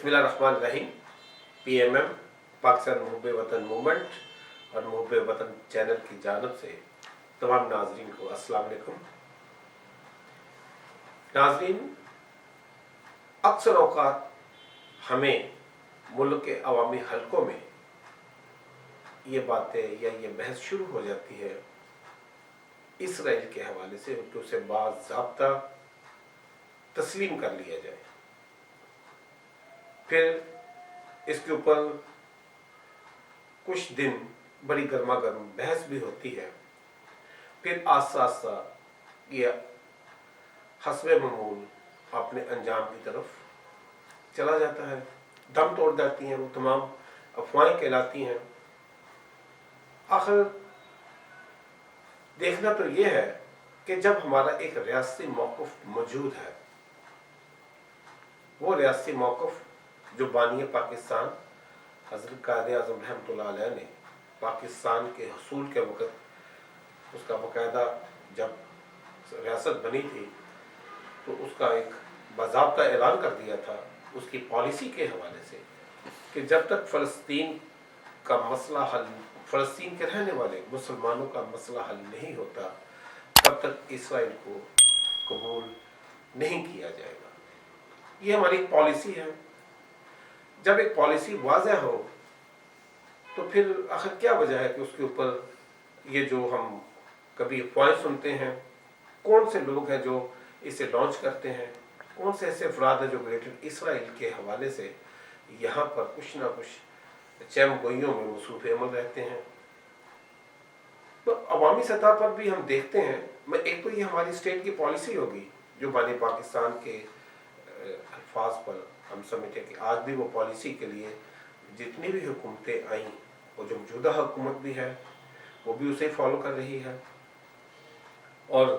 बिस्मिल्लाहिर्रहमानिर्रहीम। PMM पाकिस्तान मुहब्बे वतन movement और मुहब्बे वतन चैनल की जानिब से तमाम नाजरीन को अस्सलाम वालेकुम। नाजरीन, अक्सर औकात हमें मुल्क के अवामी हलकों में ये बातें या ये बहस शुरू हो जाती है इसराइल के हवाले से कि उसे बाज़ाब्ता तस्लीम कर लिया जाए। फिर इसके ऊपर कुछ दिन बड़ी गर्मा गर्म बहस भी होती है। फिर आस्ता आस्ता ये हस्बे मामूल अपने अंजाम की तरफ चला जाता है, दम तोड़ जाती हैं, वो तमाम अफवाहें कहलाती हैं। आखिर देखना तो ये है कि जब हमारा एक रियासती मौक़िफ़ मौजूद है, वो रियासती मौक़िफ़ जो बानी पाकिस्तान हज़रत कायद आज़म रहमतुल्लाह अलैह ने पाकिस्तान के हसूल के वक़्त उसका बाकायदा जब रियासत बनी थी तो उसका एक बाज़ाब्ता ऐलान कर दिया था उसकी पॉलिसी के हवाले से कि जब तक फ़लस्तीन का मसला हल, फ़लस्तीन के रहने वाले मुसलमानों का मसला हल नहीं होता तब तक इसराइल को कबूल नहीं किया जाएगा। ये हमारी एक पॉलिसी है। जब एक पॉलिसी वाज़ेह हो तो फिर आखिर क्या वजह है कि उसके ऊपर ये जो हम कभी अफवाहें सुनते हैं, कौन से लोग हैं जो इसे लॉन्च करते हैं, कौन से ऐसे अफराद हैं जो ग्रेटर इसराइल के हवाले से यहाँ पर कुछ ना कुछ चैम गोइयों में मसरूफ़ अमल रहते हैं। तो अवामी सतह पर भी हम देखते हैं, मैं एक तो ये हमारी स्टेट की पॉलिसी होगी जो बानी पाकिस्तान के अल्फाज पर हम समझते हैं कि आज भी वो पॉलिसी के लिए जितनी भी हुकूमतें आईं, वो जो मौजूदा हुकूमत भी है वो भी उसे फॉलो कर रही है और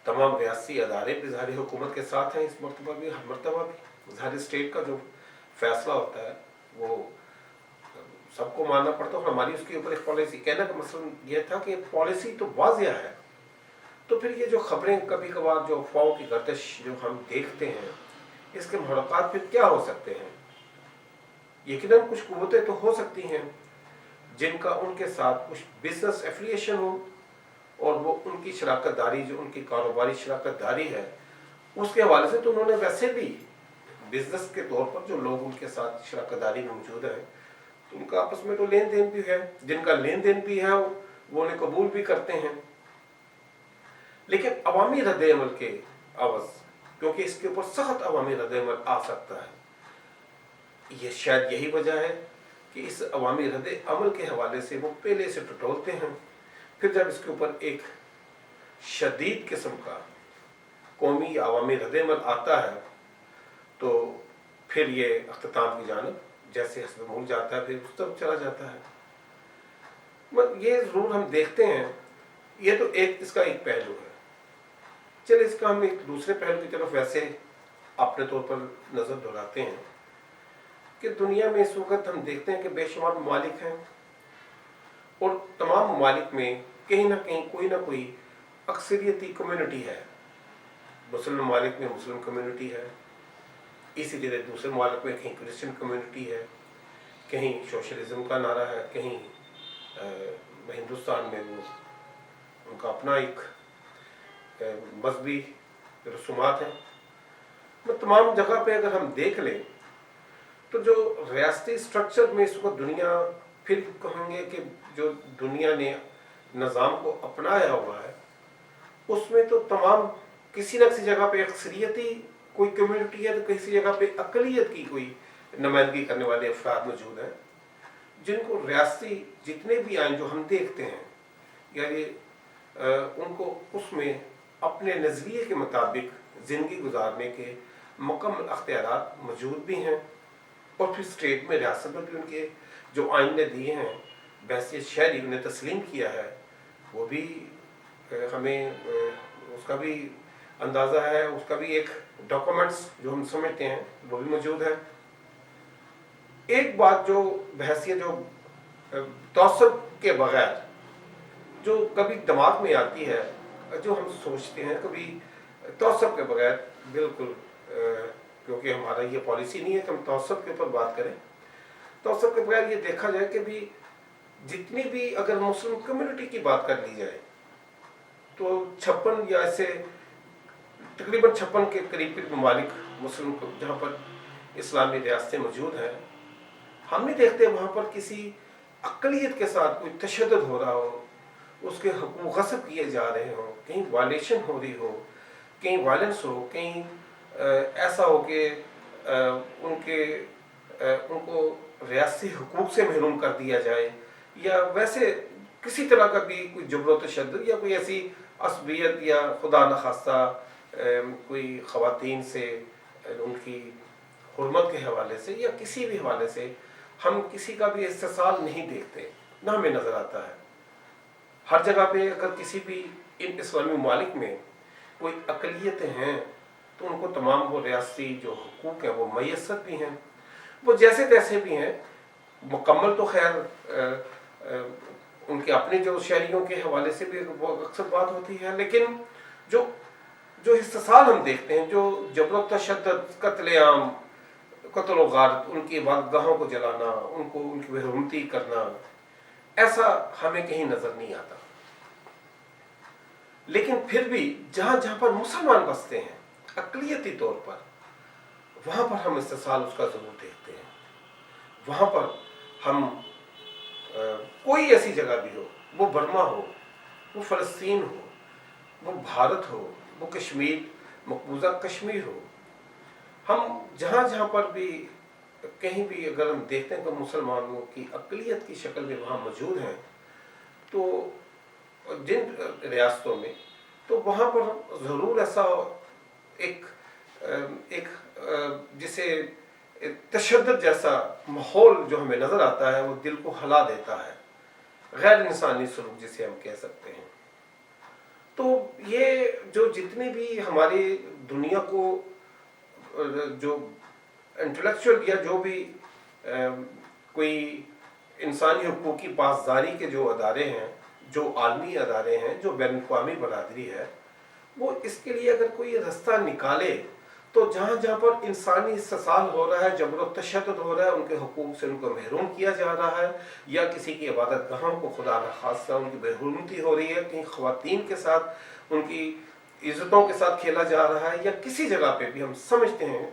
तमाम रियासी अदारे भी ज़ाहिर हुकूमत के साथ हैं। इस मरतबा भी ज़ाहिर स्टेट का जो फैसला होता है वो सबको मानना पड़ता है। हमारी उसके ऊपर एक पॉलिसी कहना का मतलब यह था कि पॉलिसी तो वाज़ेह है। तो फिर ये जो खबरें कभी कभार जो अफवाहों की गर्दिश जो हम देखते हैं, इसके मुहर्रकात फिर क्या हो सकते हैं? यकीनन कुछ कुव्वतें तो हो सकती हैं जिनका उनके साथ कुछ बिजनेस एफिलिएशन हो और वो उनकी शराकत दारी जो उनकी कारोबारी शराकत दारी है उसके हवाले से तो उन्होंने वैसे भी बिजनेस के तौर पर जो लोग उनके साथ शराकत दारी मौजूद है तो उनका आपस में तो लेन देन भी है, जिनका लेन देन भी है वो उन्हें कबूल भी करते हैं। लेकिन अवामी रद्द-ए-अमल के अवज़, क्योंकि इसके ऊपर सख्त अवामी रद्द-ए-अमल आ सकता है, ये शायद यही वजह है कि इस अवामी रद्द-ए-अमल के हवाले से वो पहले से टटोलते हैं। फिर जब इसके ऊपर एक शदीद किस्म का कौमी या अवामी रद्द-ए-अमल आता है तो फिर ये अख्तिताम की जानिब जैसे हस्ब मूल जाता है, फिर उस तरफ चला जाता है। मगर ये ज़रूर हम देखते हैं, ये तो एक इसका एक पहलू है। चलिए इसका हम एक दूसरे पहलू की तरफ वैसे अपने तौर पर नज़र दोहराते हैं कि दुनिया में इस वक्त हम देखते हैं कि बेशुमार ममालिक हैं और तमाम ममालिक में कहीं ना कहीं कोई ना कोई अक्सरियती कम्युनिटी है। मुस्लिम ममालिक में मुस्लिम कम्युनिटी है, इसी तरह दूसरे ममालिक में कहीं क्रिश्चियन कम्युनिटी है, कहीं सोशलिज्म का नारा है, कहीं हिंदुस्तान में वो उनका अपना एक मजहबी रसूमात है। मैं तमाम जगह पे अगर हम देख लें तो जो रियासती स्ट्रक्चर में इस वक्त दुनिया, फिर कहेंगे कि जो दुनिया ने निज़ाम को अपनाया हुआ है उसमें तो तमाम किसी न किसी जगह पे अक्सरियती कोई कम्युनिटी है तो किसी जगह पे अक़लियत की कोई नुमाइंदगी करने वाले अफराद मौजूद हैं जिनको रियासती जितने भी आइन जो हम देखते हैं या ये उनको उसमें अपने नज़रिए के मुताबिक ज़िंदगी गुजारने के मुकम्मल अख्तियारात मौजूद भी हैं और फिर स्टेट में रियासत में भी उनके जो आइन ने दिए हैं वैसे शहरी उन्हें तस्लीम किया है, वो भी हमें उसका भी अंदाज़ा है, उसका भी एक डॉक्यूमेंट्स जो हम समझते हैं वो भी मौजूद है। एक बात जो बहसियत जो तौसब के बगैर जो कभी दिमाग में आती है, जो हम सोचते हैं कभी तौसब के बगैर बिल्कुल क्योंकि हमारा ये पॉलिसी नहीं है कि हम तवस्सुत के ऊपर बात करें। तवस्सुत के बगैर ये देखा जाए कि भी जितनी भी अगर मुस्लिम कम्युनिटी की बात कर ली जाए तो 56 या ऐसे तकरीबन 56 के करीब ममालिक मुस्लिम जहाँ पर इस्लामी रियासतें मौजूद हैं, हम नहीं देखते वहाँ पर किसी अक़लियत के साथ कोई तशद्दुद हो रहा हो, उसके हकूक़ गस्ब किए जा रहे हों, कहीं वायलेशन हो रही हो, कहीं वायलेंस हो, कहीं ऐसा हो कि उनको रियासी हकूक़ से महरूम कर दिया जाए, या वैसे किसी तरह का भी कोई जबर तशद्दुद या कोई ऐसी असबियत या खुदा न खास्ता कोई ख़वातीन से उनकी हुर्मत के हवाले से या किसी भी हवाले से हम किसी का भी इस्तेसाल नहीं देखते, ना हमें नज़र आता है। हर जगह पे अगर किसी भी इन इस्लामी ममालिक में कोई अक़लियतें हैं तो उनको तमाम वो रियासी जो हुकूक हैं वो मैसर भी हैं, वो जैसे तैसे भी हैं। मुकम्मल तो खैर उनके अपने जो शहरियों के हवाले से भी वो अक्सर बात होती है, लेकिन जो इस्तेसाल हम देखते हैं, जो जबर तशद्दुद, कत्लेआम, कत्ल व गारत, उनकी इबादतगाहों को जलाना, उनको उनकी बेहुरमती करना, ऐसा हमें कहीं नज़र नहीं आता। लेकिन फिर भी जहाँ जहाँ पर मुसलमान बसते हैं अक़लियती तौर पर, वहाँ पर हम इस्तेसाल उसका ज़रूर देखते हैं। वहाँ पर हम कोई ऐसी जगह भी हो, वो बर्मा हो, वो फ़लस्तीन हो, वो भारत हो, वो कश्मीर, मकबूजा कश्मीर हो, हम जहाँ जहाँ पर भी कहीं भी अगर हम देखते हैं तो मुसलमानों की अक़लियत की शक्ल में वहाँ मौजूद हैं, तो जिन रियासतों में, तो वहाँ पर ज़रूर ऐसा एक जिसे तशद्दुद जैसा माहौल जो हमें नज़र आता है, वो दिल को हिला देता है, गैर इंसानी सलूक जिसे हम कह सकते हैं। तो ये जो जितने भी हमारी दुनिया को जो इंटेलेक्चुअल या जो भी कोई इंसानी हुकूक़ की पासदारी के जो अदारे हैं, जो आलमी अदारे हैं, जो बैनुल-अक़वामी बरादरी है, वो इसके लिए अगर कोई रास्ता निकाले तो जहाँ जहाँ पर इंसानी इस्तेसाल हो रहा है, जबर तशद्दुद हो रहा है, उनके हुकूक़ से उनको महरूम किया जा रहा है, या किसी की इबादतगाहों को खुदा न खास्ता उनकी बेहुरमती हो रही है, कहीं ख़वातीन के साथ उनकी इज़्ज़तों के साथ खेला जा रहा है, या किसी जगह पे भी हम समझते हैं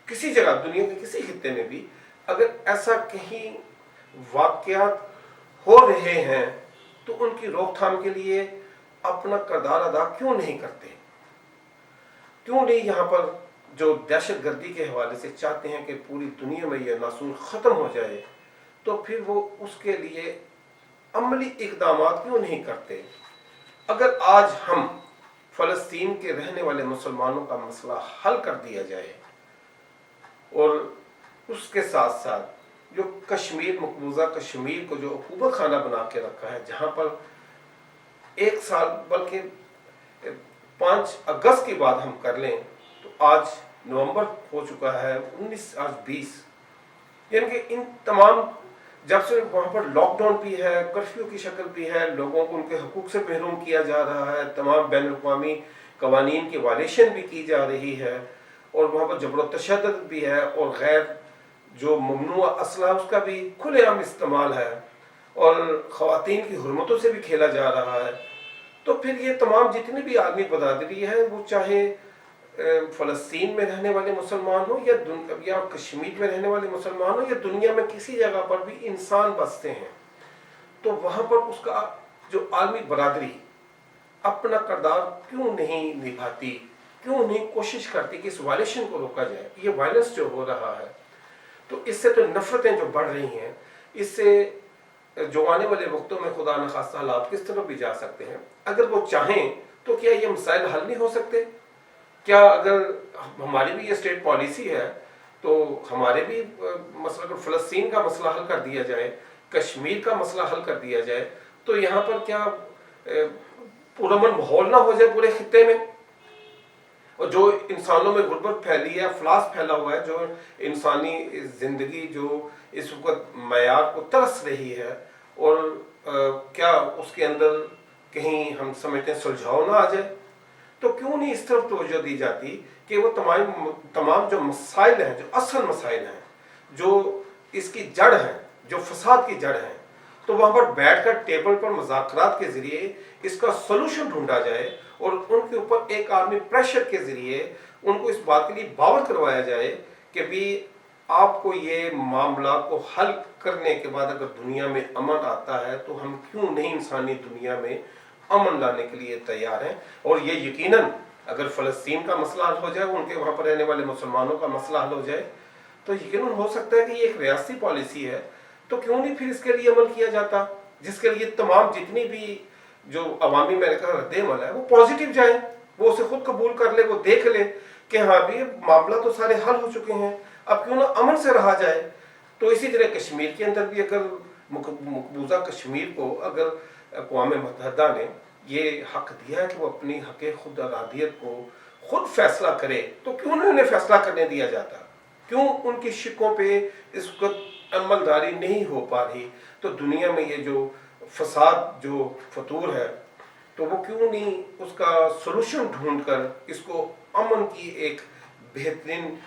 किसी जगह दुनिया के किसी खित्ते में भी अगर ऐसा कहीं वाक़यात हो रहे हैं तो उनकी रोकथाम के लिए अपना किरदार अदा क्यों नहीं करते? क्यों नहीं यहाँ पर जो दहशत गर्दी के हवाले से चाहते हैं कि पूरी दुनिया में यह नासूर ख़त्म हो जाए, तो फिर वो उसके लिए अमली इक़दामात क्यों नहीं करते? अगर आज हम फ़लस्तीन के रहने वाले मुसलमानों का मसला हल कर दिया जाए और उसके साथ साथ जो कश्मीर, मकबूजा कश्मीर को जो हुकूमत खाना बना के रखा है, जहाँ पर एक साल बल्कि 5 अगस्त की बात हम कर लें तो आज नवंबर हो चुका है, 19 आज 20, यानी कि इन तमाम जब से वहाँ पर लॉकडाउन भी है, कर्फ्यू की शक्ल भी है, लोगों को उनके हुकूक से महरूम किया जा रहा है, तमाम बैनुल-अक़वामी कवानीन की वायलेशन भी की जा रही है, और वहाँ पर जबर तशद्दुद भी है, और गैर जो ममनूआ असला उसका भी खुलेआम इस्तेमाल है, और ख़वातीन की हुर्मतों से भी खेला जा रहा है। तो फिर ये तमाम जितनी भी आदमी बरादरी है, वो चाहे फ़लस्तीन में रहने वाले मुसलमान हो या कश्मीर में रहने वाले मुसलमान हो, या दुनिया में किसी जगह पर भी इंसान बसते हैं, तो वहाँ पर उसका जो आलमी बरादरी अपना किरदार क्यों नहीं निभाती, क्यों नहीं कोशिश करती कि इस वायलेशन को रोका जाए? ये वायलेंस जो हो रहा है, तो इससे तो नफ़रतें जो बढ़ रही हैं, इससे जो आने वाले वक्तों में खुदा न खास्ता हालात किस तरफ भी जा सकते हैं। अगर वो चाहें तो क्या ये मसाइल हल नहीं हो सकते? क्या अगर हमारी भी ये स्टेट पॉलिसी है तो हमारे भी मसला, अगर फ़लस्तीन का मसला हल कर दिया जाए, कश्मीर का मसला हल कर दिया जाए, तो यहाँ पर क्या पुरअमन माहौल ना हो जाए पूरे खित्ते में? और जो इंसानों में गुर्बत फैली है, अफलास फैला हुआ है, जो इंसानी ज़िंदगी जो इस वक्त मयार को तरस रही है, और क्या उसके अंदर कहीं हम समझते हैं सुलझाव ना आ जाए? तो क्यों नहीं इस तरफ तवज्जो दी जाती कि वो तमाम जो मसाइल हैं, जो असल मसाइल हैं, जो इसकी जड़ है, जो फसाद की जड़ है, तो वहाँ पर बैठकर टेबल पर मुज़ाकरात के ज़रिए इसका सोल्यूशन ढूंढा जाए और उनके ऊपर एक आर्मी प्रेशर के ज़रिए उनको इस बात के लिए बावर करवाया जाए कि भी आपको ये मामला को हल करने के बाद अगर दुनिया में अमन आता है तो हम क्यों नहीं इंसानी दुनिया में अमन लाने के लिए तैयार हैं। और ये यकीनन अगर फ़लस्तीन का मसला हल हो जाए, उनके वहाँ पर रहने वाले मुसलमानों का मसला हल हो जाए, तो यकीनन हो सकता है कि ये एक रियासती पॉलिसी है, तो क्यों नहीं फिर इसके लिए अमल किया जाता, जिसके लिए तमाम जितनी भी जो अवामी मैंने कहा रद्द-ए-अमल है वो पॉजिटिव जाए, वो उसे खुद कबूल कर ले, वो देख ले कि हाँ भी मामला तो सारे हल हो चुके हैं, अब क्यों ना अमन से रहा जाए। तो इसी तरह कश्मीर के अंदर भी अगर मकबूजा कश्मीर को अगर अक़वाम मुत्तहिदा ने ये हक दिया है कि वो अपनी हक़ खुद अरादियत को खुद फैसला करे, तो क्यों नहीं उन्हें फैसला करने दिया जाता, क्यों उनकी शिकों पे इस वक्त अमलदारी नहीं हो पा रही। तो दुनिया में ये जो फसाद जो फतूर है, तो वो क्यों नहीं उसका सोल्यूशन ढूंढकर इसको अमन की एक बेहतरीन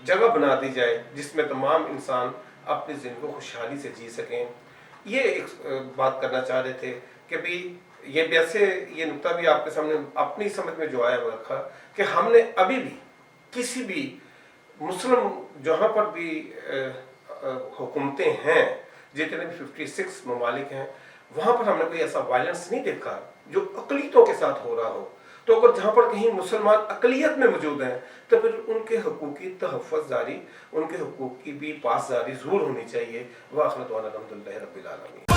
जगह बना दी जाए जिसमें तमाम इंसान अपनी ज़िंदगी को खुशहाली से जी सकें। ये एक बात करना चाह रहे थे कि भी ये वैसे ये नुक्ता भी आपके सामने अपनी समझ में जो आया वो रखा कि हमने अभी भी किसी भी मुस्लिम जहाँ पर भी हुकूमतें हैं, जितने भी 56 ममालिक हैं, वहाँ पर हमने कोई ऐसा वायलेंस नहीं देखा जो अक़लियतों के साथ हो रहा हो। तो अगर जहाँ पर कहीं मुसलमान अक़लियत में मौजूद हैं तो फिर उनके हकूक़ की तहफ़्फ़ुज़ जारी, उनके हकूक़ की भी पासदारी ज़रूर होनी चाहिए। व आखिर दअवाना अल्हम्दुलिल्लाहि रब्बिल आलमीन।